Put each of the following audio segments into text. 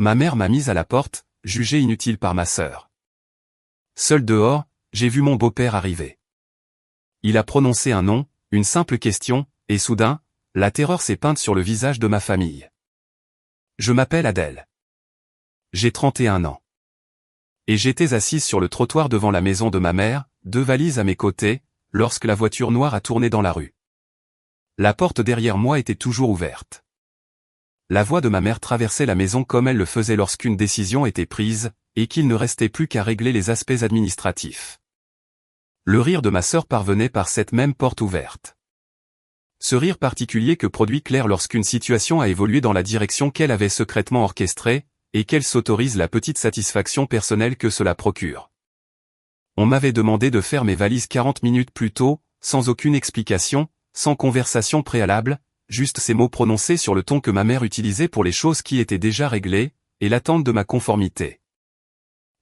Ma mère m'a mise à la porte, jugée inutile par ma sœur. Seul dehors, j'ai vu mon beau-père arriver. Il a prononcé un nom, une simple question, et soudain, la terreur s'est peinte sur le visage de ma famille. Je m'appelle Adèle. J'ai 31 ans. Et j'étais assise sur le trottoir devant la maison de ma mère, 2 valises à mes côtés, lorsque la voiture noire a tourné dans la rue. La porte derrière moi était toujours ouverte. La voix de ma mère traversait la maison comme elle le faisait lorsqu'une décision était prise, et qu'il ne restait plus qu'à régler les aspects administratifs. Le rire de ma sœur parvenait par cette même porte ouverte. Ce rire particulier que produit Claire lorsqu'une situation a évolué dans la direction qu'elle avait secrètement orchestrée, et qu'elle s'autorise la petite satisfaction personnelle que cela procure. On m'avait demandé de faire mes valises 40 minutes plus tôt, sans aucune explication, sans conversation préalable, juste ces mots prononcés sur le ton que ma mère utilisait pour les choses qui étaient déjà réglées, et l'attente de ma conformité.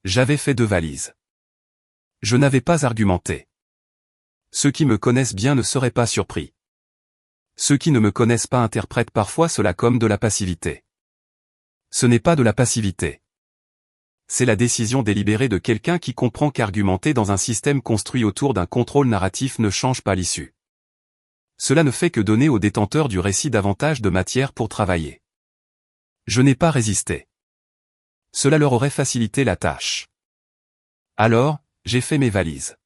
J'avais fait 2 valises. Je n'avais pas argumenté. Ceux qui me connaissent bien ne seraient pas surpris. Ceux qui ne me connaissent pas interprètent parfois cela comme de la passivité. Ce n'est pas de la passivité. C'est la décision délibérée de quelqu'un qui comprend qu'argumenter dans un système construit autour d'un contrôle narratif ne change pas l'issue. Cela ne fait que donner aux détenteurs du récit davantage de matière pour travailler. Je n'ai pas résisté. Cela leur aurait facilité la tâche. Alors, j'ai fait mes valises.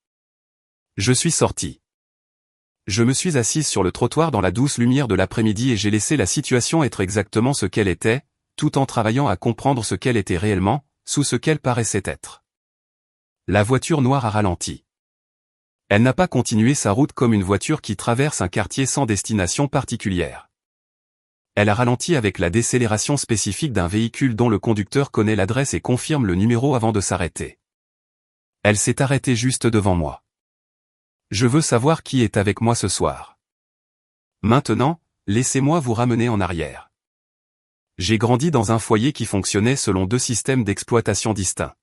Je suis sorti. Je me suis assise sur le trottoir dans la douce lumière de l'après-midi et j'ai laissé la situation être exactement ce qu'elle était, tout en travaillant à comprendre ce qu'elle était réellement, sous ce qu'elle paraissait être. La voiture noire a ralenti. Elle n'a pas continué sa route comme une voiture qui traverse un quartier sans destination particulière. Elle a ralenti avec la décélération spécifique d'un véhicule dont le conducteur connaît l'adresse et confirme le numéro avant de s'arrêter. Elle s'est arrêtée juste devant moi. Je veux savoir qui est avec moi ce soir. Maintenant, laissez-moi vous ramener en arrière. J'ai grandi dans un foyer qui fonctionnait selon 2 systèmes d'exploitation distincts.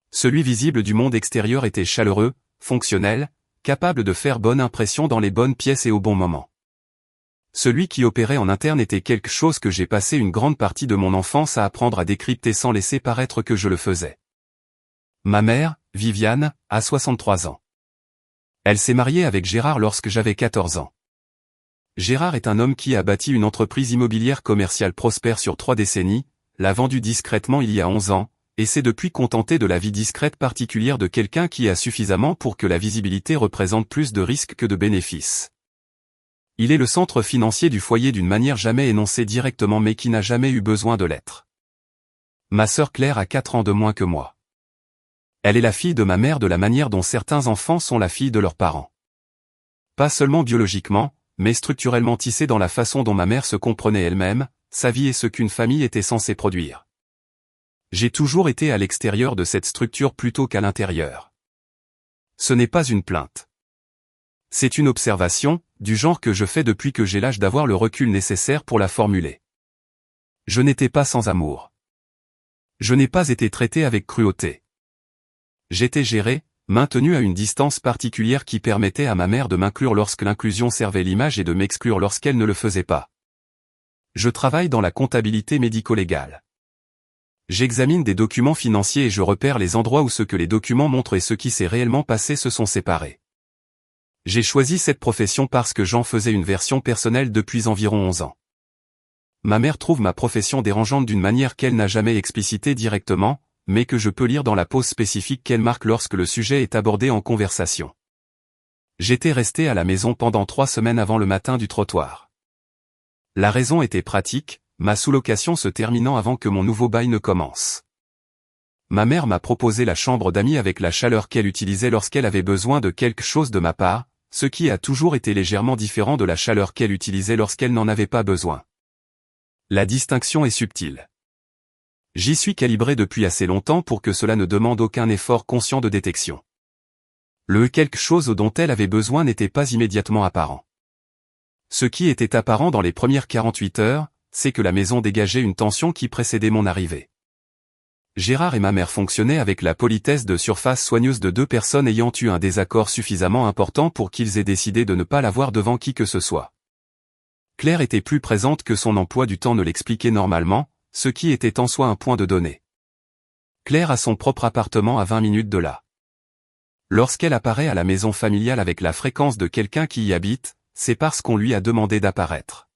Celui visible du monde extérieur était chaleureux, fonctionnel, capable de faire bonne impression dans les bonnes pièces et au bon moment. Celui qui opérait en interne était quelque chose que j'ai passé une grande partie de mon enfance à apprendre à décrypter sans laisser paraître que je le faisais. Ma mère, Viviane, a 63 ans. Elle s'est mariée avec Gérard lorsque j'avais 14 ans. Gérard est un homme qui a bâti une entreprise immobilière commerciale prospère sur 3 décennies, l'a vendue discrètement il y a 11 ans, et s'est depuis contenté de la vie discrète particulière de quelqu'un qui a suffisamment pour que la visibilité représente plus de risques que de bénéfices. Il est le centre financier du foyer d'une manière jamais énoncée directement mais qui n'a jamais eu besoin de l'être. Ma sœur Claire a 4 ans de moins que moi. Elle est la fille de ma mère de la manière dont certains enfants sont la fille de leurs parents. Pas seulement biologiquement, mais structurellement tissée dans la façon dont ma mère se comprenait elle-même, sa vie et ce qu'une famille était censée produire. J'ai toujours été à l'extérieur de cette structure plutôt qu'à l'intérieur. Ce n'est pas une plainte. C'est une observation, du genre que je fais depuis que j'ai l'âge d'avoir le recul nécessaire pour la formuler. Je n'étais pas sans amour. Je n'ai pas été traité avec cruauté. J'étais géré, maintenu à une distance particulière qui permettait à ma mère de m'inclure lorsque l'inclusion servait l'image et de m'exclure lorsqu'elle ne le faisait pas. Je travaille dans la comptabilité médico-légale. J'examine des documents financiers et je repère les endroits où ce que les documents montrent et ce qui s'est réellement passé se sont séparés. J'ai choisi cette profession parce que j'en faisais une version personnelle depuis environ 11 ans. Ma mère trouve ma profession dérangeante d'une manière qu'elle n'a jamais explicitée directement, mais que je peux lire dans la pause spécifique qu'elle marque lorsque le sujet est abordé en conversation. J'étais resté à la maison pendant 3 semaines avant le matin du trottoir. La raison était pratique, ma sous-location se terminant avant que mon nouveau bail ne commence. Ma mère m'a proposé la chambre d'amis avec la chaleur qu'elle utilisait lorsqu'elle avait besoin de quelque chose de ma part, ce qui a toujours été légèrement différent de la chaleur qu'elle utilisait lorsqu'elle n'en avait pas besoin. La distinction est subtile. J'y suis calibré depuis assez longtemps pour que cela ne demande aucun effort conscient de détection. Le quelque chose dont elle avait besoin n'était pas immédiatement apparent. Ce qui était apparent dans les premières 48 heures, c'est que la maison dégageait une tension qui précédait mon arrivée. Gérard et ma mère fonctionnaient avec la politesse de surface soigneuse de 2 personnes ayant eu un désaccord suffisamment important pour qu'ils aient décidé de ne pas la voir devant qui que ce soit. Claire était plus présente que son emploi du temps ne l'expliquait normalement, ce qui était en soi un point de données. Claire a son propre appartement à 20 minutes de là. Lorsqu'elle apparaît à la maison familiale avec la fréquence de quelqu'un qui y habite, c'est parce qu'on lui a demandé d'apparaître.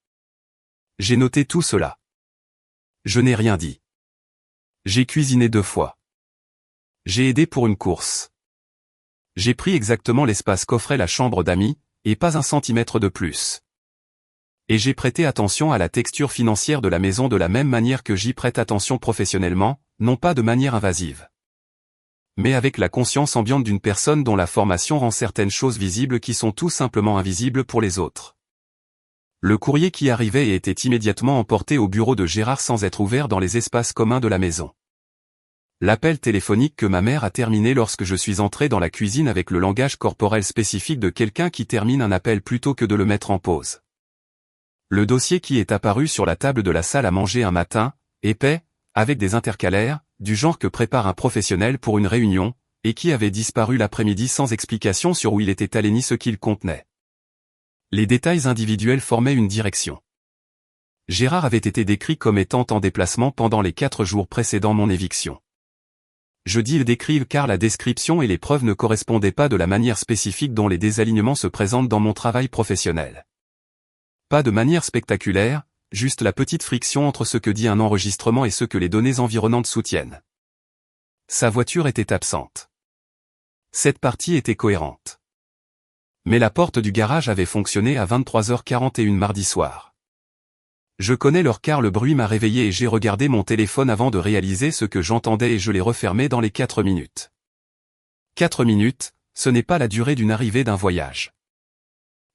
J'ai noté tout cela. Je n'ai rien dit. J'ai cuisiné 2 fois. J'ai aidé pour une course. J'ai pris exactement l'espace qu'offrait la chambre d'amis, et pas un centimètre de plus. Et j'ai prêté attention à la texture financière de la maison de la même manière que j'y prête attention professionnellement, non pas de manière invasive. Mais avec la conscience ambiante d'une personne dont la formation rend certaines choses visibles qui sont tout simplement invisibles pour les autres. Le courrier qui arrivait était immédiatement emporté au bureau de Gérard sans être ouvert dans les espaces communs de la maison. L'appel téléphonique que ma mère a terminé lorsque je suis entré dans la cuisine avec le langage corporel spécifique de quelqu'un qui termine un appel plutôt que de le mettre en pause. Le dossier qui est apparu sur la table de la salle à manger un matin, épais, avec des intercalaires, du genre que prépare un professionnel pour une réunion, et qui avait disparu l'après-midi sans explication sur où il était allé ni ce qu'il contenait. Les détails individuels formaient une direction. Gérard avait été décrit comme étant en déplacement pendant les 4 jours précédant mon éviction. Je dis le décrive car la description et les preuves ne correspondaient pas de la manière spécifique dont les désalignements se présentent dans mon travail professionnel. Pas de manière spectaculaire, juste la petite friction entre ce que dit un enregistrement et ce que les données environnantes soutiennent. Sa voiture était absente. Cette partie était cohérente. Mais la porte du garage avait fonctionné à 23h41 mardi soir. Je connais l'heure car le bruit m'a réveillé et j'ai regardé mon téléphone avant de réaliser ce que j'entendais et je l'ai refermé dans les 4 minutes. 4 minutes, ce n'est pas la durée d'une arrivée d'un voyage.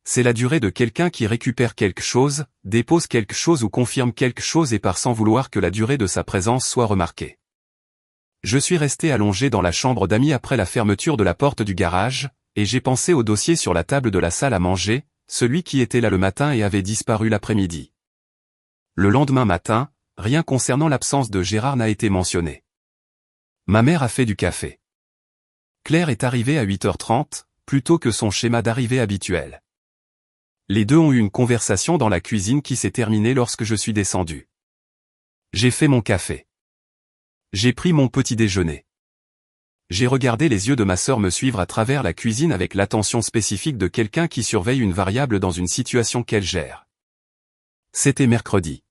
C'est la durée de quelqu'un qui récupère quelque chose, dépose quelque chose ou confirme quelque chose et part sans vouloir que la durée de sa présence soit remarquée. Je suis resté allongé dans la chambre d'amis après la fermeture de la porte du garage, et j'ai pensé au dossier sur la table de la salle à manger, celui qui était là le matin et avait disparu l'après-midi. Le lendemain matin, rien concernant l'absence de Gérard n'a été mentionné. Ma mère a fait du café. Claire est arrivée à 8h30, plutôt que son schéma d'arrivée habituel. Les deux ont eu une conversation dans la cuisine qui s'est terminée lorsque je suis descendu. J'ai fait mon café. J'ai pris mon petit déjeuner. J'ai regardé les yeux de ma sœur me suivre à travers la cuisine avec l'attention spécifique de quelqu'un qui surveille une variable dans une situation qu'elle gère. C'était mercredi.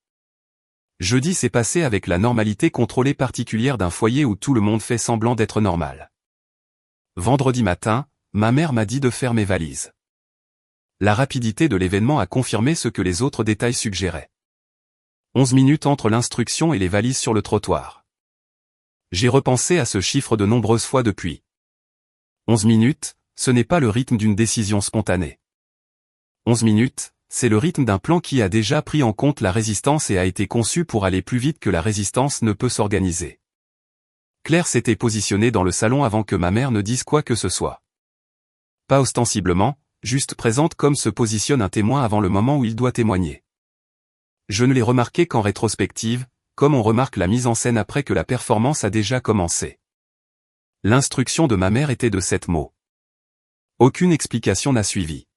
Jeudi s'est passé avec la normalité contrôlée particulière d'un foyer où tout le monde fait semblant d'être normal. Vendredi matin, ma mère m'a dit de faire mes valises. La rapidité de l'événement a confirmé ce que les autres détails suggéraient. 11 minutes entre l'instruction et les valises sur le trottoir. J'ai repensé à ce chiffre de nombreuses fois depuis. 11 minutes, ce n'est pas le rythme d'une décision spontanée. 11 minutes, c'est le rythme d'un plan qui a déjà pris en compte la résistance et a été conçu pour aller plus vite que la résistance ne peut s'organiser. Claire s'était positionnée dans le salon avant que ma mère ne dise quoi que ce soit. Pas ostensiblement, juste présente comme se positionne un témoin avant le moment où il doit témoigner. Je ne l'ai remarqué qu'en rétrospective, comme on remarque la mise en scène après que la performance a déjà commencé. L'instruction de ma mère était de 7 mots. Aucune explication n'a suivi.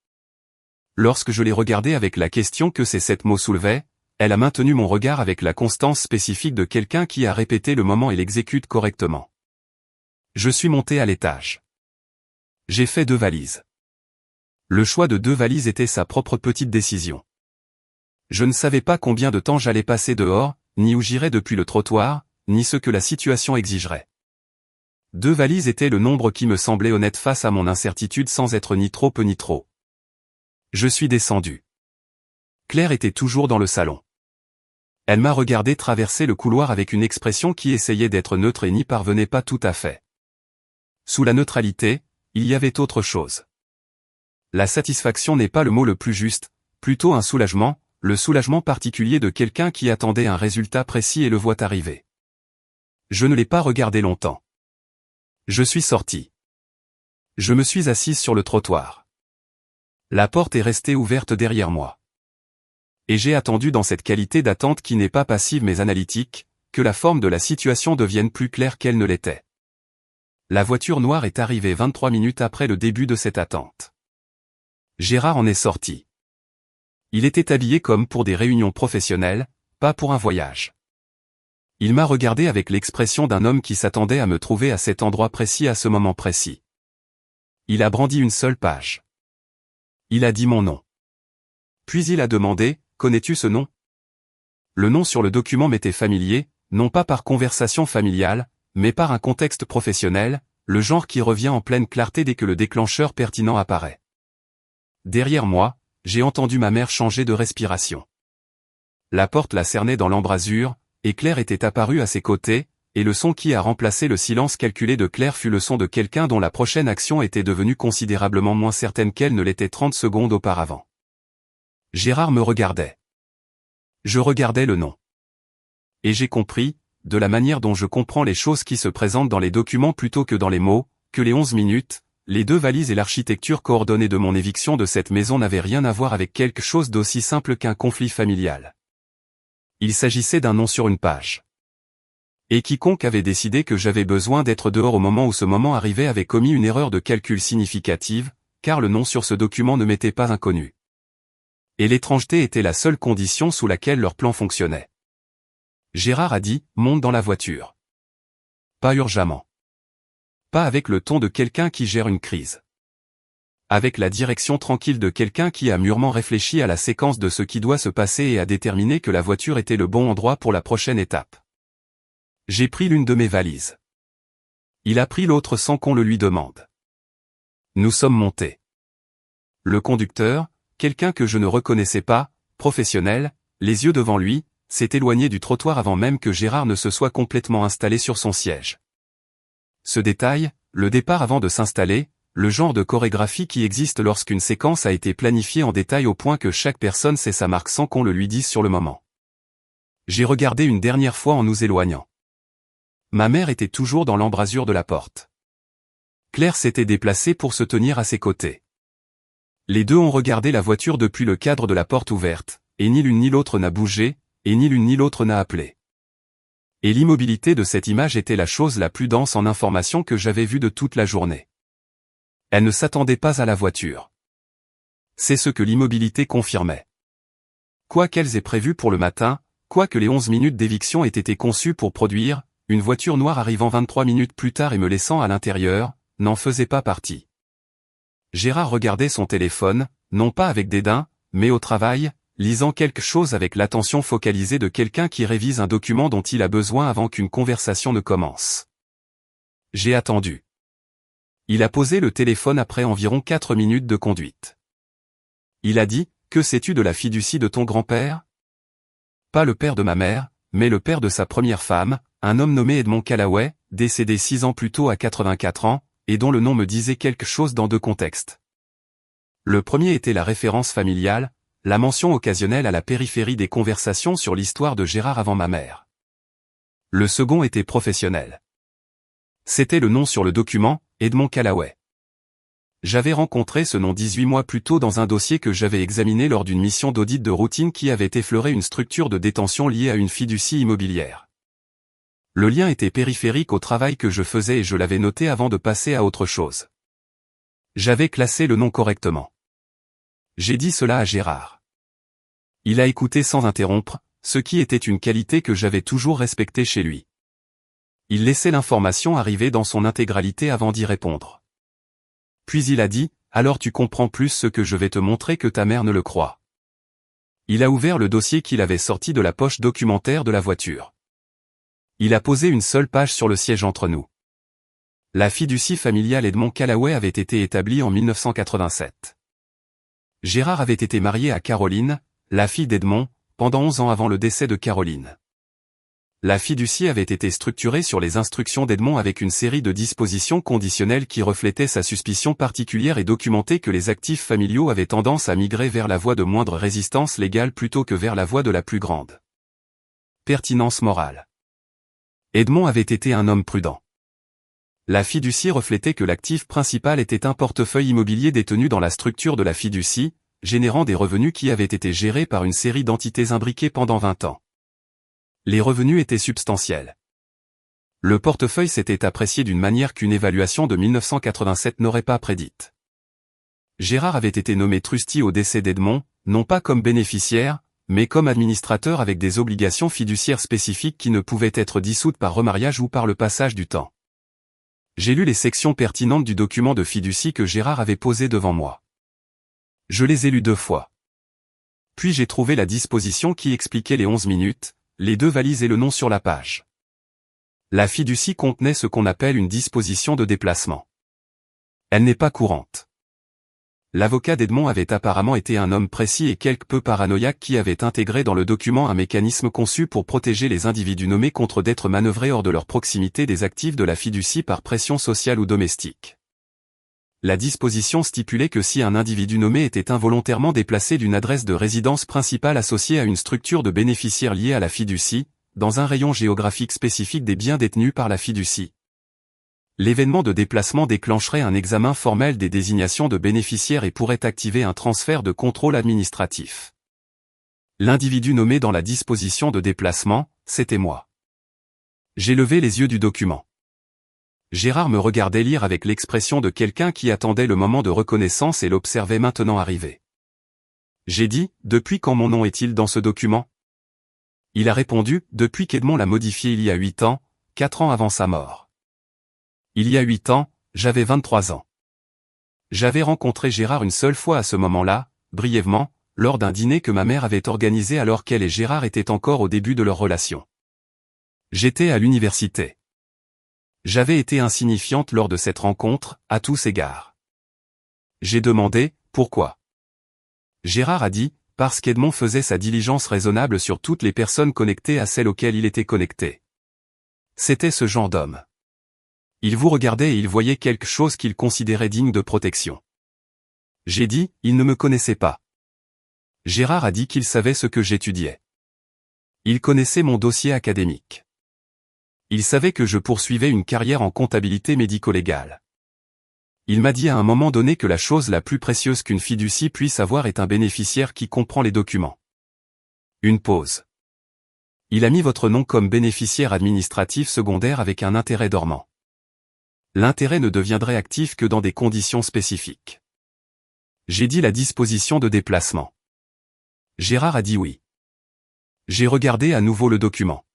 Lorsque je l'ai regardée avec la question que ces 7 mots soulevaient, elle a maintenu mon regard avec la constance spécifique de quelqu'un qui a répété le moment et l'exécute correctement. Je suis monté à l'étage. J'ai fait 2 valises. Le choix de 2 valises était sa propre petite décision. Je ne savais pas combien de temps j'allais passer dehors, ni où j'irais depuis le trottoir, ni ce que la situation exigerait. 2 valises était le nombre qui me semblait honnête face à mon incertitude sans être ni trop peu ni trop. Je suis descendu. Claire était toujours dans le salon. Elle m'a regardé traverser le couloir avec une expression qui essayait d'être neutre et n'y parvenait pas tout à fait. Sous la neutralité, il y avait autre chose. La satisfaction n'est pas le mot le plus juste, plutôt un soulagement, le soulagement particulier de quelqu'un qui attendait un résultat précis et le voit arriver. Je ne l'ai pas regardé longtemps. Je suis sorti. Je me suis assise sur le trottoir. La porte est restée ouverte derrière moi. Et j'ai attendu dans cette qualité d'attente qui n'est pas passive mais analytique, que la forme de la situation devienne plus claire qu'elle ne l'était. La voiture noire est arrivée 23 minutes après le début de cette attente. Gérard en est sorti. Il était habillé comme pour des réunions professionnelles, pas pour un voyage. Il m'a regardé avec l'expression d'un homme qui s'attendait à me trouver à cet endroit précis à ce moment précis. Il a brandi une seule page. Il a dit mon nom. Puis il a demandé, « Connais-tu ce nom ?» Le nom sur le document m'était familier, non pas par conversation familiale, mais par un contexte professionnel, le genre qui revient en pleine clarté dès que le déclencheur pertinent apparaît. Derrière moi, j'ai entendu ma mère changer de respiration. La porte la cernait dans l'embrasure, et Claire était apparue à ses côtés, et le son qui a remplacé le silence calculé de Claire fut le son de quelqu'un dont la prochaine action était devenue considérablement moins certaine qu'elle ne l'était 30 secondes auparavant. Gérard me regardait. Je regardais le nom. Et j'ai compris, de la manière dont je comprends les choses qui se présentent dans les documents plutôt que dans les mots, que les 11 minutes, les 2 valises et l'architecture coordonnée de mon éviction de cette maison n'avaient rien à voir avec quelque chose d'aussi simple qu'un conflit familial. Il s'agissait d'un nom sur une page. Et quiconque avait décidé que j'avais besoin d'être dehors au moment où ce moment arrivait avait commis une erreur de calcul significative, car le nom sur ce document ne m'était pas inconnu. Et l'étrangeté était la seule condition sous laquelle leur plan fonctionnait. Gérard a dit, « Monte dans la voiture. » Pas urgemment. Pas avec le ton de quelqu'un qui gère une crise. Avec la direction tranquille de quelqu'un qui a mûrement réfléchi à la séquence de ce qui doit se passer et a déterminé que la voiture était le bon endroit pour la prochaine étape. J'ai pris l'une de mes valises. Il a pris l'autre sans qu'on le lui demande. Nous sommes montés. Le conducteur, quelqu'un que je ne reconnaissais pas, professionnel, les yeux devant lui, s'est éloigné du trottoir avant même que Gérard ne se soit complètement installé sur son siège. Ce détail, le départ avant de s'installer, le genre de chorégraphie qui existe lorsqu'une séquence a été planifiée en détail au point que chaque personne sait sa marque sans qu'on le lui dise sur le moment. J'ai regardé une dernière fois en nous éloignant. Ma mère était toujours dans l'embrasure de la porte. Claire s'était déplacée pour se tenir à ses côtés. Les deux ont regardé la voiture depuis le cadre de la porte ouverte, et ni l'une ni l'autre n'a bougé, et ni l'une ni l'autre n'a appelé. Et l'immobilité de cette image était la chose la plus dense en information que j'avais vue de toute la journée. Elle ne s'attendait pas à la voiture. C'est ce que l'immobilité confirmait. Quoi qu'elles aient prévu pour le matin, quoi que les 11 minutes d'éviction aient été conçues pour produire, une voiture noire arrivant 23 minutes plus tard et me laissant à l'intérieur, n'en faisait pas partie. Gérard regardait son téléphone, non pas avec dédain, mais au travail, lisant quelque chose avec l'attention focalisée de quelqu'un qui révise un document dont il a besoin avant qu'une conversation ne commence. J'ai attendu. Il a posé le téléphone après environ 4 minutes de conduite. Il a dit, « Que sais-tu de la fiducie de ton grand-père » Pas le père de ma mère, mais le père de sa première femme, un homme nommé Edmond Callaway, décédé 6 ans plus tôt à 84 ans, et dont le nom me disait quelque chose dans 2 contextes. Le premier était la référence familiale, la mention occasionnelle à la périphérie des conversations sur l'histoire de Gérard avant ma mère. Le second était professionnel. C'était le nom sur le document, Edmond Callaway. J'avais rencontré ce nom 18 mois plus tôt dans un dossier que j'avais examiné lors d'une mission d'audit de routine qui avait effleuré une structure de détention liée à une fiducie immobilière. Le lien était périphérique au travail que je faisais et je l'avais noté avant de passer à autre chose. J'avais classé le nom correctement. J'ai dit cela à Gérard. Il a écouté sans interrompre, ce qui était une qualité que j'avais toujours respectée chez lui. Il laissait l'information arriver dans son intégralité avant d'y répondre. Puis il a dit, « Alors tu comprends plus ce que je vais te montrer que ta mère ne le croit. » Il a ouvert le dossier qu'il avait sorti de la poche documentaire de la voiture. Il a posé une seule page sur le siège entre nous. La fiducie familiale Edmond Callaway avait été établie en 1987. Gérard avait été marié à Caroline, la fille d'Edmond, pendant 11 ans avant le décès de Caroline. La fiducie avait été structurée sur les instructions d'Edmond avec une série de dispositions conditionnelles qui reflétaient sa suspicion particulière et documentaient que les actifs familiaux avaient tendance à migrer vers la voie de moindre résistance légale plutôt que vers la voie de la plus grande pertinence morale. Edmond avait été un homme prudent. La fiducie reflétait que l'actif principal était un portefeuille immobilier détenu dans la structure de la fiducie, générant des revenus qui avaient été gérés par une série d'entités imbriquées pendant 20 ans. Les revenus étaient substantiels. Le portefeuille s'était apprécié d'une manière qu'une évaluation de 1987 n'aurait pas prédite. Gérard avait été nommé trustee au décès d'Edmond, non pas comme bénéficiaire, mais comme administrateur avec des obligations fiduciaires spécifiques qui ne pouvaient être dissoutes par remariage ou par le passage du temps. J'ai lu les sections pertinentes du document de fiducie que Gérard avait posé devant moi. Je les ai lues 2 fois. Puis j'ai trouvé la disposition qui expliquait les 11 minutes, les 2 valises et le nom sur la page. La fiducie contenait ce qu'on appelle une disposition de déplacement. Elle n'est pas courante. L'avocat d'Edmond avait apparemment été un homme précis et quelque peu paranoïaque qui avait intégré dans le document un mécanisme conçu pour protéger les individus nommés contre d'être manœuvrés hors de leur proximité des actifs de la fiducie par pression sociale ou domestique. La disposition stipulait que si un individu nommé était involontairement déplacé d'une adresse de résidence principale associée à une structure de bénéficiaires liée à la fiducie, dans un rayon géographique spécifique des biens détenus par la fiducie, l'événement de déplacement déclencherait un examen formel des désignations de bénéficiaires et pourrait activer un transfert de contrôle administratif. L'individu nommé dans la disposition de déplacement, c'était moi. J'ai levé les yeux du document. Gérard me regardait lire avec l'expression de quelqu'un qui attendait le moment de reconnaissance et l'observait maintenant arriver. J'ai dit, depuis quand mon nom est-il dans ce document? Il a répondu, depuis qu'Edmond l'a modifié il y a 8 ans, 4 ans avant sa mort. Il y a 8 ans, j'avais 23 ans. J'avais rencontré Gérard une seule fois à ce moment-là, brièvement, lors d'un dîner que ma mère avait organisé alors qu'elle et Gérard étaient encore au début de leur relation. J'étais à l'université. J'avais été insignifiante lors de cette rencontre, à tous égards. J'ai demandé, pourquoi? Gérard a dit, parce qu'Edmond faisait sa diligence raisonnable sur toutes les personnes connectées à celles auxquelles il était connecté. C'était ce genre d'homme. Il vous regardait et il voyait quelque chose qu'il considérait digne de protection. J'ai dit, il ne me connaissait pas. Gérard a dit qu'il savait ce que j'étudiais. Il connaissait mon dossier académique. Il savait que je poursuivais une carrière en comptabilité médico-légale. Il m'a dit à un moment donné que la chose la plus précieuse qu'une fiducie puisse avoir est un bénéficiaire qui comprend les documents. Une pause. Il a mis votre nom comme bénéficiaire administratif secondaire avec un intérêt dormant. L'intérêt ne deviendrait actif que dans des conditions spécifiques. J'ai dit la disposition de déplacement. Gérard a dit oui. J'ai regardé à nouveau le document.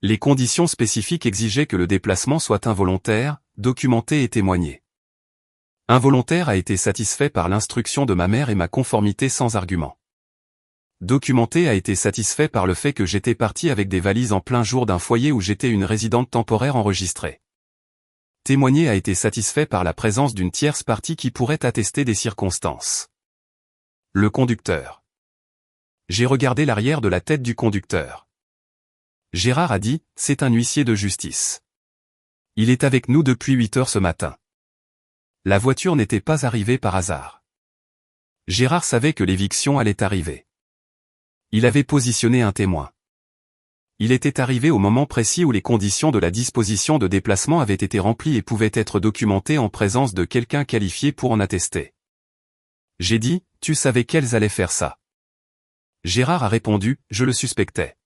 Les conditions spécifiques exigeaient que le déplacement soit involontaire, documenté et témoigné. Involontaire a été satisfait par l'instruction de ma mère et ma conformité sans argument. Documenté a été satisfait par le fait que j'étais parti avec des valises en plein jour d'un foyer où j'étais une résidente temporaire enregistrée. Témoigné a été satisfait par la présence d'une tierce partie qui pourrait attester des circonstances. Le conducteur. J'ai regardé l'arrière de la tête du conducteur. Gérard a dit, c'est un huissier de justice. Il est avec nous depuis 8 heures ce matin. La voiture n'était pas arrivée par hasard. Gérard savait que l'éviction allait arriver. Il avait positionné un témoin. Il était arrivé au moment précis où les conditions de la disposition de déplacement avaient été remplies et pouvaient être documentées en présence de quelqu'un qualifié pour en attester. J'ai dit, tu savais qu'elles allaient faire ça. Gérard a répondu, je le suspectais.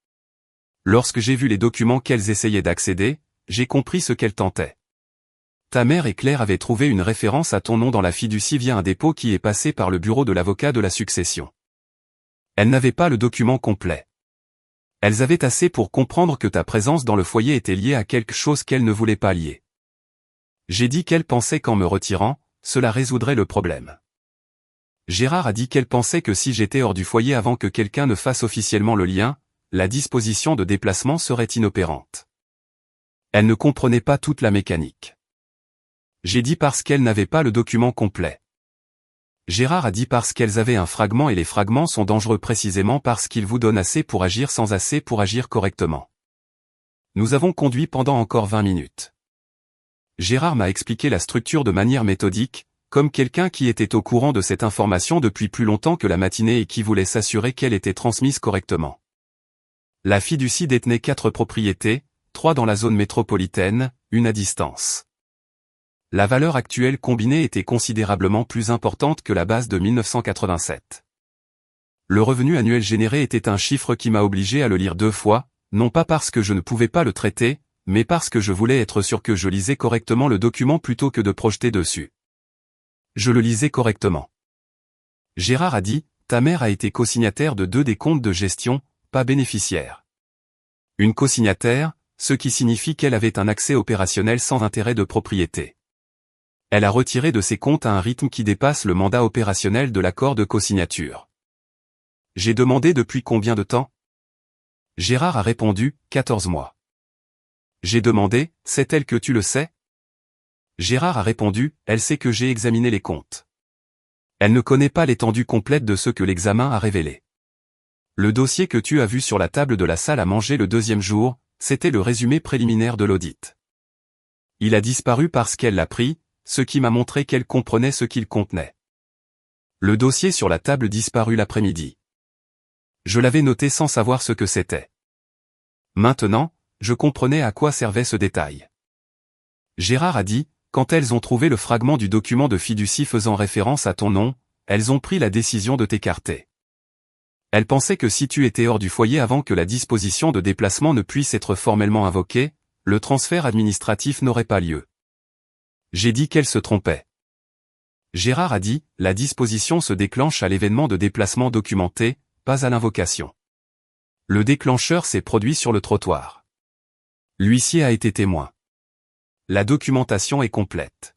Lorsque j'ai vu les documents qu'elles essayaient d'accéder, j'ai compris ce qu'elles tentaient. Ta mère et Claire avaient trouvé une référence à ton nom dans la fiducie via un dépôt qui est passé par le bureau de l'avocat de la succession. Elles n'avaient pas le document complet. Elles avaient assez pour comprendre que ta présence dans le foyer était liée à quelque chose qu'elles ne voulaient pas lier. J'ai dit qu'elles pensaient qu'en me retirant, cela résoudrait le problème. Gérard a dit qu'elle pensait que si j'étais hors du foyer avant que quelqu'un ne fasse officiellement le lien, la disposition de déplacement serait inopérante. Elle ne comprenait pas toute la mécanique. J'ai dit parce qu'elle n'avait pas le document complet. Gérard a dit parce qu'elles avaient un fragment et les fragments sont dangereux précisément parce qu'ils vous donnent assez pour agir sans assez pour agir correctement. Nous avons conduit pendant encore 20 minutes. Gérard m'a expliqué la structure de manière méthodique, comme quelqu'un qui était au courant de cette information depuis plus longtemps que la matinée et qui voulait s'assurer qu'elle était transmise correctement. La fiducie détenait 4 propriétés, 3 dans la zone métropolitaine, 1 à distance. La valeur actuelle combinée était considérablement plus importante que la base de 1987. Le revenu annuel généré était un chiffre qui m'a obligé à le lire 2 fois, non pas parce que je ne pouvais pas le traiter, mais parce que je voulais être sûr que je lisais correctement le document plutôt que de projeter dessus. Je le lisais correctement. Gérard a dit, ta mère a été cosignataire de 2 des comptes de gestion, pas bénéficiaire. Une cosignataire, ce qui signifie qu'elle avait un accès opérationnel sans intérêt de propriété. Elle a retiré de ses comptes à un rythme qui dépasse le mandat opérationnel de l'accord de cosignature. J'ai demandé depuis combien de temps? Gérard a répondu, 14 mois. J'ai demandé, sait-elle que tu le sais? Gérard a répondu, elle sait que j'ai examiné les comptes. Elle ne connaît pas l'étendue complète de ce que l'examen a révélé. Le dossier que tu as vu sur la table de la salle à manger le 2e jour, c'était le résumé préliminaire de l'audit. Il a disparu parce qu'elle l'a pris, ce qui m'a montré qu'elle comprenait ce qu'il contenait. Le dossier sur la table disparut l'après-midi. Je l'avais noté sans savoir ce que c'était. Maintenant, je comprenais à quoi servait ce détail. Gérard a dit, quand elles ont trouvé le fragment du document de fiducie faisant référence à ton nom, elles ont pris la décision de t'écarter. Elles pensaient que si tu étais hors du foyer avant que la disposition de déplacement ne puisse être formellement invoquée, le transfert administratif n'aurait pas lieu. J'ai dit qu'elles se trompaient. Gérard a dit, la disposition se déclenche à l'événement de déplacement documenté, pas à l'invocation. Le déclencheur s'est produit sur le trottoir. L'huissier a été témoin. La documentation est complète.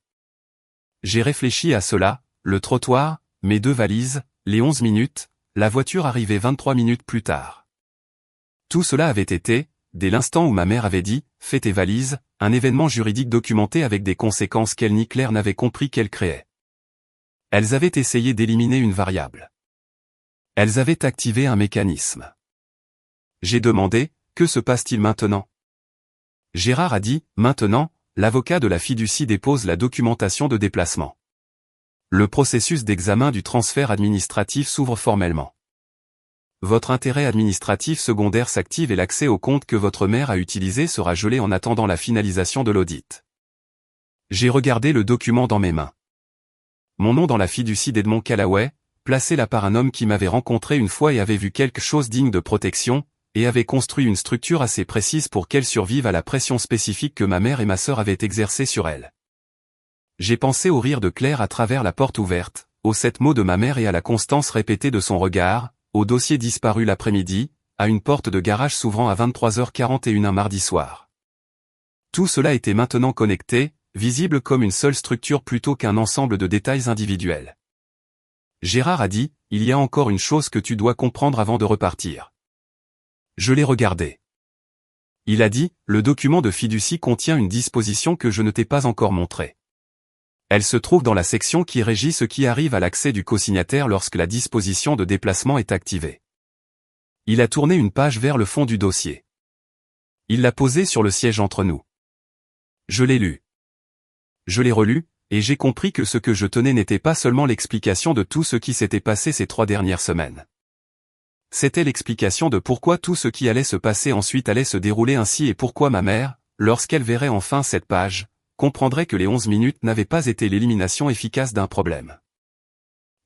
J'ai réfléchi à cela, le trottoir, mes 2 valises, les 11 minutes, la voiture arrivait 23 minutes plus tard. Tout cela avait été, dès l'instant où ma mère avait dit « fais tes valises », un événement juridique documenté avec des conséquences qu'elle ni Claire n'avaient compris qu'elle créait. Elles avaient essayé d'éliminer une variable. Elles avaient activé un mécanisme. J'ai demandé, que se passe-t-il maintenant? Gérard a dit, maintenant, l'avocat de la fiducie dépose la documentation de déplacement. Le processus d'examen du transfert administratif s'ouvre formellement. Votre intérêt administratif secondaire s'active et l'accès au compte que votre mère a utilisé sera gelé en attendant la finalisation de l'audit. J'ai regardé le document dans mes mains. Mon nom dans la fiducie d'Edmond Callaway, placé là par un homme qui m'avait rencontré une fois et avait vu quelque chose digne de protection, et avait construit une structure assez précise pour qu'elle survive à la pression spécifique que ma mère et ma sœur avaient exercée sur elle. J'ai pensé au rire de Claire à travers la porte ouverte, aux 7 mots de ma mère et à la constance répétée de son regard, au dossier disparu l'après-midi, à une porte de garage s'ouvrant à 23h41 un mardi soir. Tout cela était maintenant connecté, visible comme une seule structure plutôt qu'un ensemble de détails individuels. Gérard a dit, il y a encore une chose que tu dois comprendre avant de repartir. Je l'ai regardé. Il a dit, le document de fiducie contient une disposition que je ne t'ai pas encore montrée. Elle se trouve dans la section qui régit ce qui arrive à l'accès du cosignataire lorsque la disposition de déplacement est activée. Il a tourné une page vers le fond du dossier. Il l'a posée sur le siège entre nous. Je l'ai lu. Je l'ai relu, et j'ai compris que ce que je tenais n'était pas seulement l'explication de tout ce qui s'était passé ces 3 dernières semaines. C'était l'explication de pourquoi tout ce qui allait se passer ensuite allait se dérouler ainsi et pourquoi ma mère, lorsqu'elle verrait enfin cette page, comprendrait que les 11 minutes n'avaient pas été l'élimination efficace d'un problème.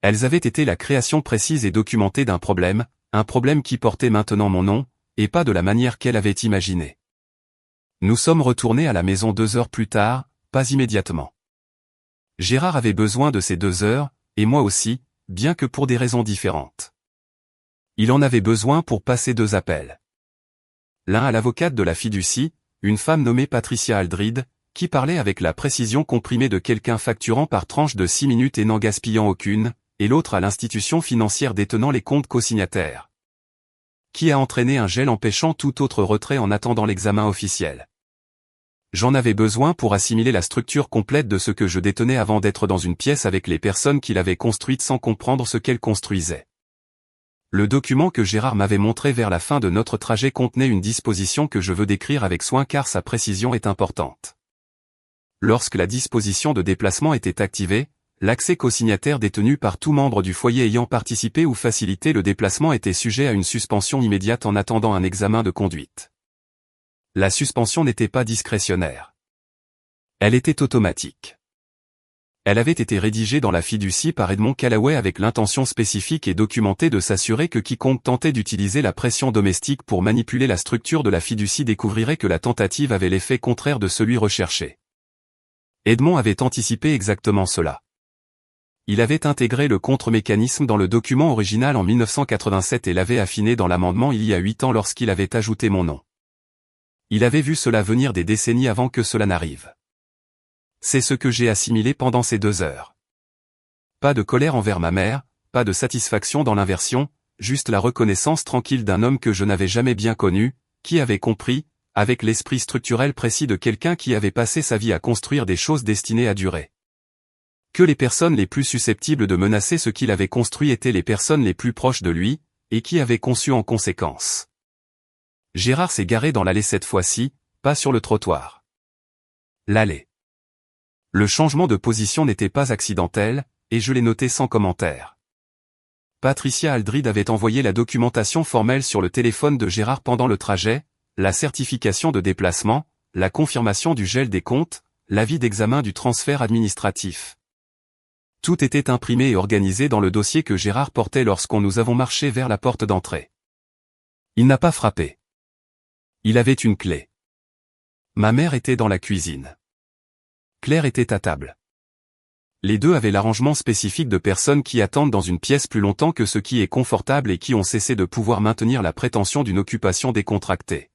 Elles avaient été la création précise et documentée d'un problème, un problème qui portait maintenant mon nom, et pas de la manière qu'elle avait imaginée. Nous sommes retournés à la maison 2 heures plus tard, pas immédiatement. Gérard avait besoin de ces 2 heures, et moi aussi, bien que pour des raisons différentes. Il en avait besoin pour passer 2 appels. L'un à l'avocate de la fiducie, une femme nommée Patricia Aldrid, qui parlait avec la précision comprimée de quelqu'un facturant par tranche de 6 minutes et n'en gaspillant aucune, et l'autre à l'institution financière détenant les comptes cosignataires, qui a entraîné un gel empêchant tout autre retrait en attendant l'examen officiel. J'en avais besoin pour assimiler la structure complète de ce que je détenais avant d'être dans une pièce avec les personnes qui l'avaient construite sans comprendre ce qu'elles construisaient. Le document que Gérard m'avait montré vers la fin de notre trajet contenait une disposition que je veux décrire avec soin car sa précision est importante. Lorsque la disposition de déplacement était activée, l'accès cosignataire détenu par tout membre du foyer ayant participé ou facilité le déplacement était sujet à une suspension immédiate en attendant un examen de conduite. La suspension n'était pas discrétionnaire. Elle était automatique. Elle avait été rédigée dans la fiducie par Edmond Callaway avec l'intention spécifique et documentée de s'assurer que quiconque tentait d'utiliser la pression domestique pour manipuler la structure de la fiducie découvrirait que la tentative avait l'effet contraire de celui recherché. Edmond avait anticipé exactement cela. Il avait intégré le contre-mécanisme dans le document original en 1987 et l'avait affiné dans l'amendement il y a 8 ans lorsqu'il avait ajouté mon nom. Il avait vu cela venir des décennies avant que cela n'arrive. C'est ce que j'ai assimilé pendant ces 2 heures. Pas de colère envers ma mère, pas de satisfaction dans l'inversion, juste la reconnaissance tranquille d'un homme que je n'avais jamais bien connu, qui avait compris, avec l'esprit structurel précis de quelqu'un qui avait passé sa vie à construire des choses destinées à durer. Que les personnes les plus susceptibles de menacer ce qu'il avait construit étaient les personnes les plus proches de lui, et qui avaient conçu en conséquence. Gérard s'est garé dans l'allée cette fois-ci, pas sur le trottoir. L'allée. Le changement de position n'était pas accidentel, et je l'ai noté sans commentaire. Patricia Aldrid avait envoyé la documentation formelle sur le téléphone de Gérard pendant le trajet, la certification de déplacement, la confirmation du gel des comptes, l'avis d'examen du transfert administratif. Tout était imprimé et organisé dans le dossier que Gérard portait lorsqu'on nous avons marché vers la porte d'entrée. Il n'a pas frappé. Il avait une clé. Ma mère était dans la cuisine. Claire était à table. Les deux avaient l'arrangement spécifique de personnes qui attendent dans une pièce plus longtemps que ce qui est confortable et qui ont cessé de pouvoir maintenir la prétention d'une occupation décontractée.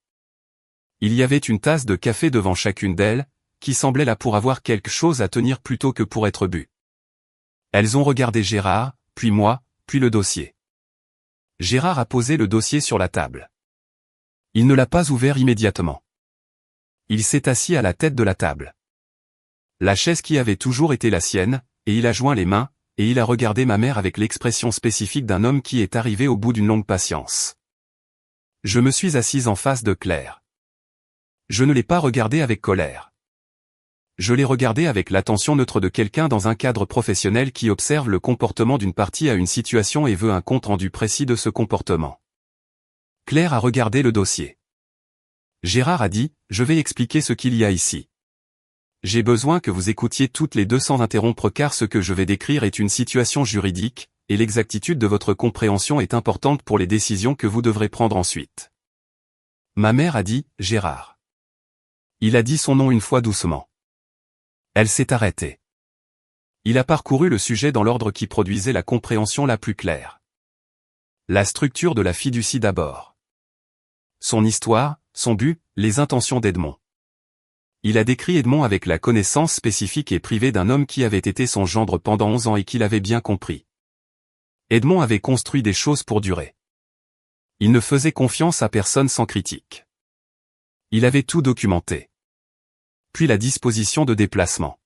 Il y avait une tasse de café devant chacune d'elles, qui semblait là pour avoir quelque chose à tenir plutôt que pour être bu. Elles ont regardé Gérard, puis moi, puis le dossier. Gérard a posé le dossier sur la table. Il ne l'a pas ouvert immédiatement. Il s'est assis à la tête de la table. La chaise qui avait toujours été la sienne, et il a joint les mains, et il a regardé ma mère avec l'expression spécifique d'un homme qui est arrivé au bout d'une longue patience. Je me suis assise en face de Claire. Je ne l'ai pas regardée avec colère. Je l'ai regardé avec l'attention neutre de quelqu'un dans un cadre professionnel qui observe le comportement d'une partie à une situation et veut un compte-rendu précis de ce comportement. Claire a regardé le dossier. Gérard a dit, je vais expliquer ce qu'il y a ici. J'ai besoin que vous écoutiez toutes les deux sans interrompre car ce que je vais décrire est une situation juridique, et l'exactitude de votre compréhension est importante pour les décisions que vous devrez prendre ensuite. Ma mère a dit, Gérard. Il a dit son nom une fois doucement. Elle s'est arrêtée. Il a parcouru le sujet dans l'ordre qui produisait la compréhension la plus claire. La structure de la fiducie d'abord. Son histoire, son but, les intentions d'Edmond. Il a décrit Edmond avec la connaissance spécifique et privée d'un homme qui avait été son gendre pendant 11 ans et qu'il avait bien compris. Edmond avait construit des choses pour durer. Il ne faisait confiance à personne sans critique. Il avait tout documenté. Puis la disposition de déplacement.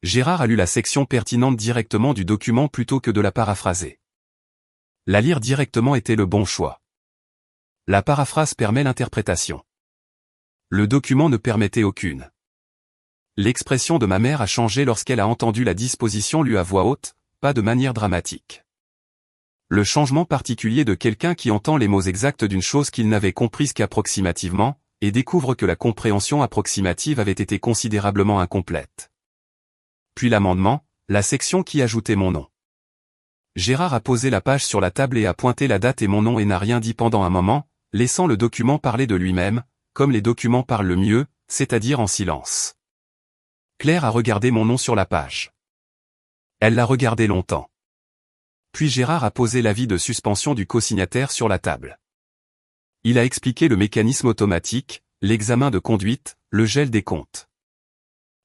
Gérard a lu la section pertinente directement du document plutôt que de la paraphraser. La lire directement était le bon choix. La paraphrase permet l'interprétation. Le document ne permettait aucune. L'expression de ma mère a changé lorsqu'elle a entendu la disposition lue à voix haute, pas de manière dramatique. Le changement particulier de quelqu'un qui entend les mots exacts d'une chose qu'il n'avait comprise qu'approximativement, et découvre que la compréhension approximative avait été considérablement incomplète. Puis l'amendement, la section qui ajoutait mon nom. Gérard a posé la page sur la table et a pointé la date et mon nom et n'a rien dit pendant un moment, laissant le document parler de lui-même, comme les documents parlent le mieux, c'est-à-dire en silence. Claire a regardé mon nom sur la page. Elle l'a regardé longtemps. Puis Gérard a posé l'avis de suspension du cosignataire sur la table. Il a expliqué le mécanisme automatique, l'examen de conduite, le gel des comptes.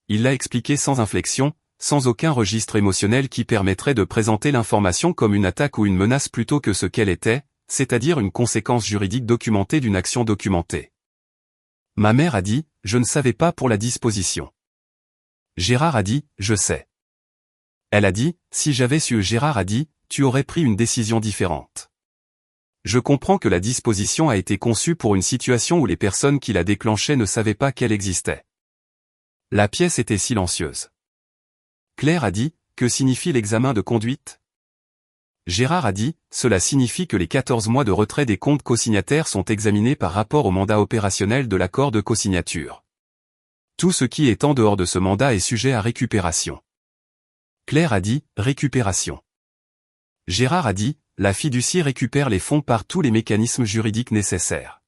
Il l'a expliqué sans inflexion, sans aucun registre émotionnel qui permettrait de présenter l'information comme une attaque ou une menace plutôt que ce qu'elle était, c'est-à-dire une conséquence juridique documentée d'une action documentée. Ma mère a dit, je ne savais pas pour la disposition. Gérard a dit, je sais. Elle a dit, si j'avais su. Gérard a dit, tu aurais pris une décision différente. Je comprends que la disposition a été conçue pour une situation où les personnes qui la déclenchaient ne savaient pas qu'elle existait. La pièce était silencieuse. Claire a dit, que signifie l'examen de conduite? Gérard a dit, cela signifie que les 14 mois de retrait des comptes cosignataires sont examinés par rapport au mandat opérationnel de l'accord de cosignature. Tout ce qui est en dehors de ce mandat est sujet à récupération. Claire a dit, récupération. Gérard a dit, la fiducie récupère les fonds par tous les mécanismes juridiques nécessaires.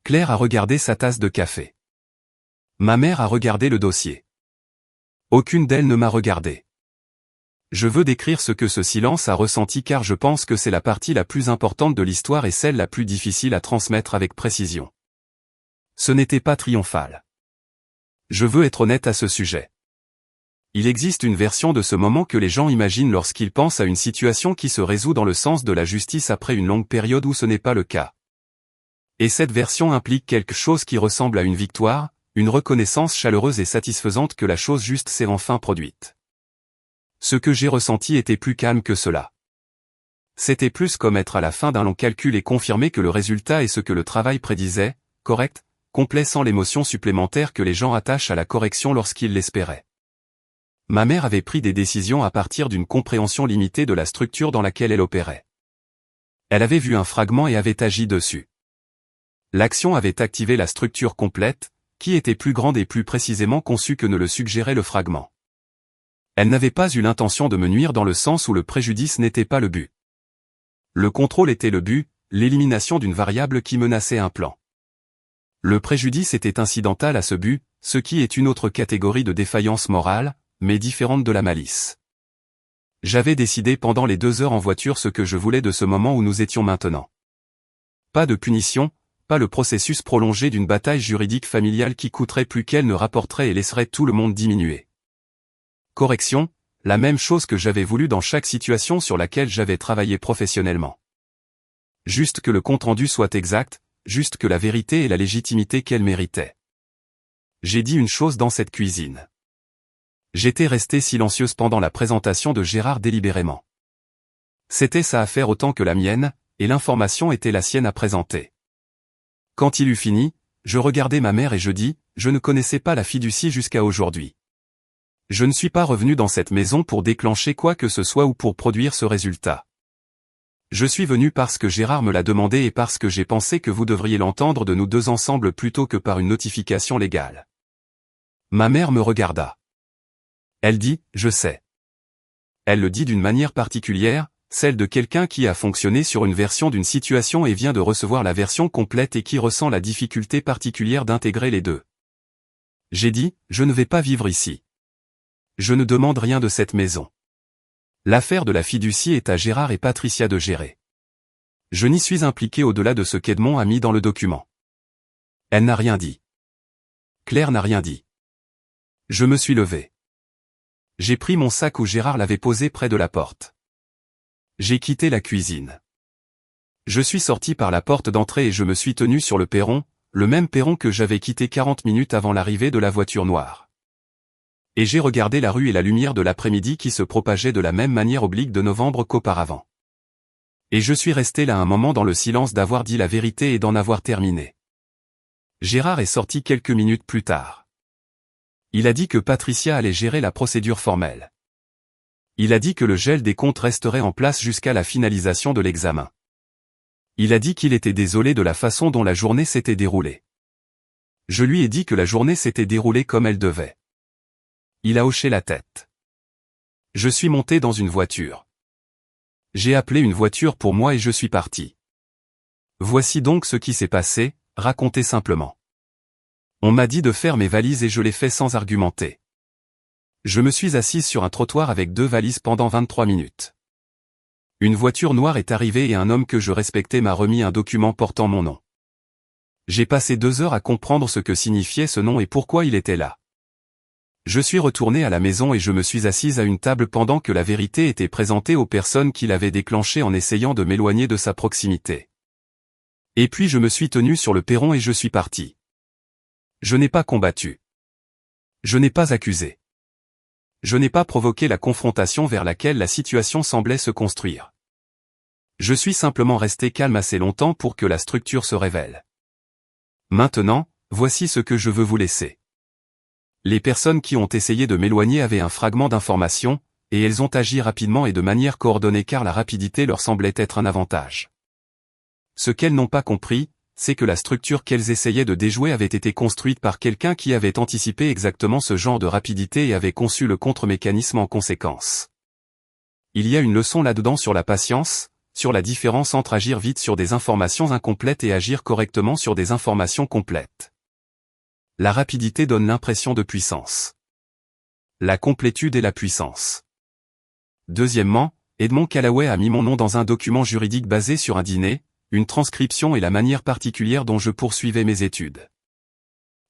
Claire a regardé sa tasse de café. Ma mère a regardé le dossier. Aucune d'elles ne m'a regardé. Je veux décrire ce que ce silence a ressenti car je pense que c'est la partie la plus importante de l'histoire et celle la plus difficile à transmettre avec précision. Ce n'était pas triomphal. Je veux être honnête à ce sujet. Il existe une version de ce moment que les gens imaginent lorsqu'ils pensent à une situation qui se résout dans le sens de la justice après une longue période où ce n'est pas le cas. Et cette version implique quelque chose qui ressemble à une victoire, une reconnaissance chaleureuse et satisfaisante que la chose juste s'est enfin produite. Ce que j'ai ressenti était plus calme que cela. C'était plus comme être à la fin d'un long calcul et confirmer que le résultat est ce que le travail prédisait, correct, complet sans l'émotion supplémentaire que les gens attachent à la correction lorsqu'ils l'espéraient. Ma mère avait pris des décisions à partir d'une compréhension limitée de la structure dans laquelle elle opérait. Elle avait vu un fragment et avait agi dessus. L'action avait activé la structure complète, qui était plus grande et plus précisément conçue que ne le suggérait le fragment. Elle n'avait pas eu l'intention de me nuire dans le sens où le préjudice n'était pas le but. Le contrôle était le but, l'élimination d'une variable qui menaçait un plan. Le préjudice était incidental à ce but, ce qui est une autre catégorie de défaillance morale, mais différente de la malice. J'avais décidé pendant les 2 heures en voiture ce que je voulais de ce moment où nous étions maintenant. Pas de punition, pas le processus prolongé d'une bataille juridique familiale qui coûterait plus qu'elle ne rapporterait et laisserait tout le monde diminuer. Correction, la même chose que j'avais voulu dans chaque situation sur laquelle j'avais travaillé professionnellement. Juste que le compte-rendu soit exact, juste que la vérité ait la légitimité qu'elle méritait. J'ai dit une chose dans cette cuisine. J'étais restée silencieuse pendant la présentation de Gérard délibérément. C'était sa affaire autant que la mienne, et l'information était la sienne à présenter. Quand il eut fini, je regardai ma mère et je dis, je ne connaissais pas la fiducie jusqu'à aujourd'hui. Je ne suis pas revenu dans cette maison pour déclencher quoi que ce soit ou pour produire ce résultat. Je suis venu parce que Gérard me l'a demandé et parce que j'ai pensé que vous devriez l'entendre de nous deux ensemble plutôt que par une notification légale. Ma mère me regarda. Elle dit, je sais. Elle le dit d'une manière particulière, celle de quelqu'un qui a fonctionné sur une version d'une situation et vient de recevoir la version complète et qui ressent la difficulté particulière d'intégrer les deux. J'ai dit, je ne vais pas vivre ici. Je ne demande rien de cette maison. L'affaire de la fiducie est à Gérard et Patricia de gérer. Je n'y suis impliqué au-delà de ce qu'Edmond a mis dans le document. Elle n'a rien dit. Claire n'a rien dit. Je me suis levé. J'ai pris mon sac où Gérard l'avait posé près de la porte. J'ai quitté la cuisine. Je suis sorti par la porte d'entrée et je me suis tenu sur le perron, le même perron que j'avais quitté 40 minutes avant l'arrivée de la voiture noire. Et j'ai regardé la rue et la lumière de l'après-midi qui se propageait de la même manière oblique de novembre qu'auparavant. Et je suis resté là un moment dans le silence d'avoir dit la vérité et d'en avoir terminé. Gérard est sorti quelques minutes plus tard. Il a dit que Patricia allait gérer la procédure formelle. Il a dit que le gel des comptes resterait en place jusqu'à la finalisation de l'examen. Il a dit qu'il était désolé de la façon dont la journée s'était déroulée. Je lui ai dit que la journée s'était déroulée comme elle devait. Il a hoché la tête. Je suis monté dans une voiture. J'ai appelé une voiture pour moi et je suis parti. Voici donc ce qui s'est passé, raconté simplement. On m'a dit de faire mes valises et je l'ai fait sans argumenter. Je me suis assise sur un trottoir avec 2 valises pendant 23 minutes. Une voiture noire est arrivée et un homme que je respectais m'a remis un document portant mon nom. J'ai passé 2 heures à comprendre ce que signifiait ce nom et pourquoi il était là. Je suis retourné à la maison et je me suis assise à une table pendant que la vérité était présentée aux personnes qui l'avaient déclenchée en essayant de m'éloigner de sa proximité. Et puis je me suis tenu sur le perron et je suis parti. Je n'ai pas combattu. Je n'ai pas accusé. Je n'ai pas provoqué la confrontation vers laquelle la situation semblait se construire. Je suis simplement resté calme assez longtemps pour que la structure se révèle. Maintenant, voici ce que je veux vous laisser. Les personnes qui ont essayé de m'éloigner avaient un fragment d'information, et elles ont agi rapidement et de manière coordonnée car la rapidité leur semblait être un avantage. Ce qu'elles n'ont pas compris, c'est que la structure qu'elles essayaient de déjouer avait été construite par quelqu'un qui avait anticipé exactement ce genre de rapidité et avait conçu le contre-mécanisme en conséquence. Il y a une leçon là-dedans sur la patience, sur la différence entre agir vite sur des informations incomplètes et agir correctement sur des informations complètes. La rapidité donne l'impression de puissance. La complétude est la puissance. Deuxièmement, Edmond Callaway a mis mon nom dans un document juridique basé sur un dîner, une transcription et la manière particulière dont je poursuivais mes études.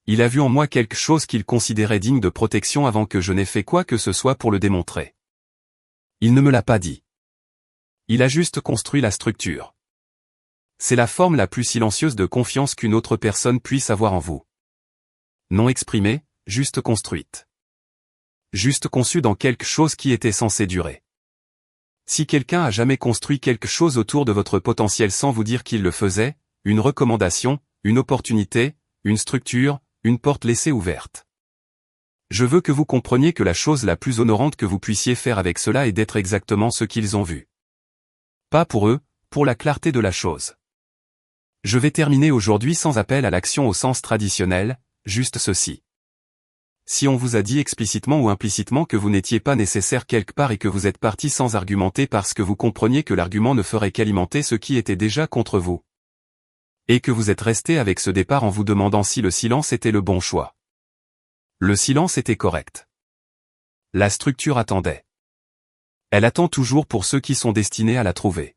Il a vu en moi quelque chose qu'il considérait digne de protection avant que je n'ai fait quoi que ce soit pour le démontrer. Il ne me l'a pas dit. Il a juste construit la structure. C'est la forme la plus silencieuse de confiance qu'une autre personne puisse avoir en vous. Non exprimée, juste construite. Juste conçue dans quelque chose qui était censé durer. Si quelqu'un a jamais construit quelque chose autour de votre potentiel sans vous dire qu'il le faisait, une recommandation, une opportunité, une structure, une porte laissée ouverte. Je veux que vous compreniez que la chose la plus honorante que vous puissiez faire avec cela est d'être exactement ce qu'ils ont vu. Pas pour eux, pour la clarté de la chose. Je vais terminer aujourd'hui sans appel à l'action au sens traditionnel, juste ceci. Si on vous a dit explicitement ou implicitement que vous n'étiez pas nécessaire quelque part et que vous êtes parti sans argumenter parce que vous compreniez que l'argument ne ferait qu'alimenter ce qui était déjà contre vous. Et que vous êtes resté avec ce départ en vous demandant si le silence était le bon choix. Le silence était correct. La structure attendait. Elle attend toujours pour ceux qui sont destinés à la trouver.